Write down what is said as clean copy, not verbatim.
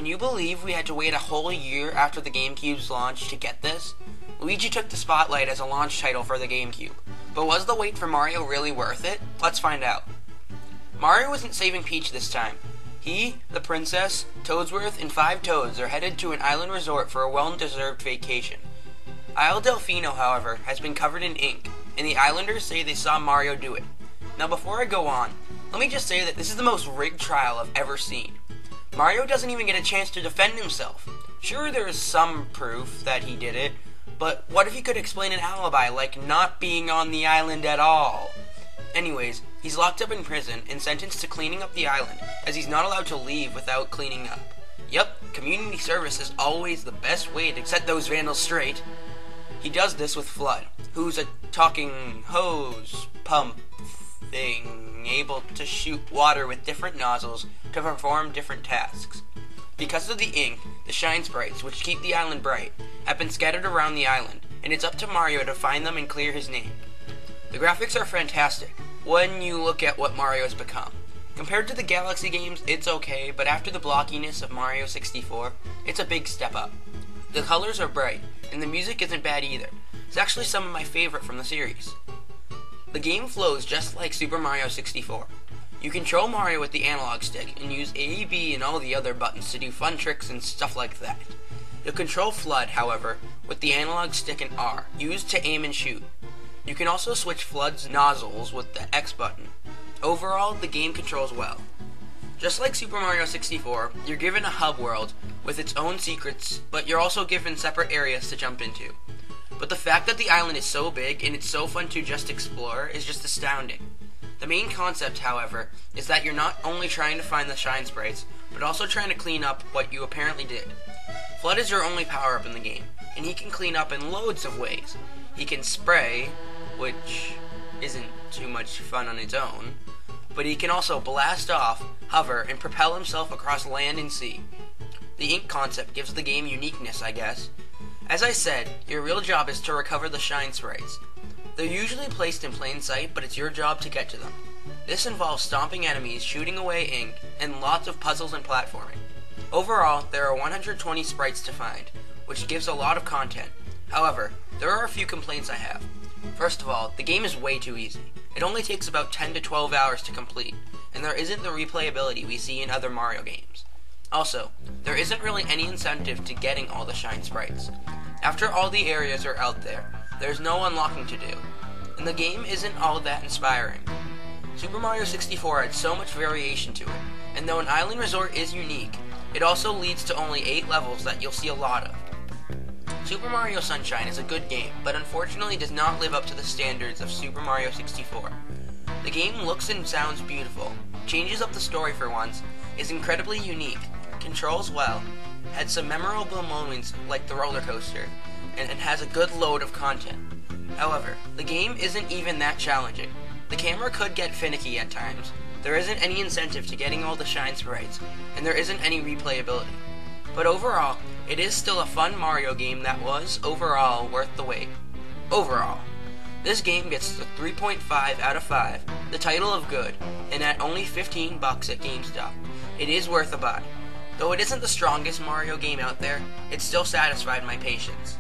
Can you believe we had to wait a whole year after the Gamecube's launch to get this? Luigi took the spotlight as a launch title for the Gamecube. But was the wait for Mario really worth it? Let's find out. Mario isn't saving Peach this time. He, the princess, Toadsworth, and 5 Toads are headed to an island resort for a well-deserved vacation. Isle Delfino, however, has been covered in ink, and the islanders say they saw Mario do it. Now before I go on, let me just say that this is the most rigged trial I've ever seen. Mario doesn't even get a chance to defend himself. Sure, there is some proof that he did it, but what if he could explain an alibi, like not being on the island at all? Anyways, he's locked up in prison and sentenced to cleaning up the island, as he's not allowed to leave without cleaning up. Yep, community service is always the best way to set those vandals straight. He does this with Flood, who's a talking hose pump thing, able to shoot water with different nozzles to perform different tasks. Because of the ink, the shine sprites, which keep the island bright, have been scattered around the island, and it's up to Mario to find them and clear his name. The graphics are fantastic when you look at what Mario has become. Compared to the Galaxy games, it's okay, but after the blockiness of Mario 64, it's a big step up. The colors are bright, and the music isn't bad either. It's actually some of my favorite from the series. The game flows just like Super Mario 64. You control Mario with the analog stick and use A, B, and all the other buttons to do fun tricks and stuff like that. You'll control Flood, however, with the analog stick and R, used to aim and shoot. You can also switch Flood's nozzles with the X button. Overall, the game controls well. Just like Super Mario 64, you're given a hub world with its own secrets, but you're also given separate areas to jump into. But the fact that the island is so big and it's so fun to just explore is just astounding. The main concept, however, is that you're not only trying to find the shine sprites, but also trying to clean up what you apparently did. Flood is your only power-up in the game, and he can clean up in loads of ways. He can spray, which isn't too much fun on its own, but he can also blast off, hover, and propel himself across land and sea. The ink concept gives the game uniqueness, I guess. As I said, your real job is to recover the shine sprites. They're usually placed in plain sight, but it's your job to get to them. This involves stomping enemies, shooting away ink, and lots of puzzles and platforming. Overall, there are 120 sprites to find, which gives a lot of content. However, there are a few complaints I have. First of all, the game is way too easy. It only takes about 10 to 12 hours to complete, and there isn't the replayability we see in other Mario games. Also, there isn't really any incentive to getting all the shine sprites. After all the areas are out there, there's no unlocking to do, and the game isn't all that inspiring. Super Mario 64 had so much variation to it, and though an island resort is unique, it also leads to only 8 levels that you'll see a lot of. Super Mario Sunshine is a good game, but unfortunately does not live up to the standards of Super Mario 64. The game looks and sounds beautiful, changes up the story for once, is incredibly unique, controls well, had some memorable moments like the roller coaster, and has a good load of content. However, the game isn't even that challenging. The camera could get finicky at times, there isn't any incentive to getting all the shine sprites, and there isn't any replayability. But overall, it is still a fun Mario game that was, overall, worth the wait. Overall, this game gets the 3.5 out of 5, the title of good, and at only $15 at GameStop. It is worth a buy. Though it isn't the strongest Mario game out there, it still satisfied my patience.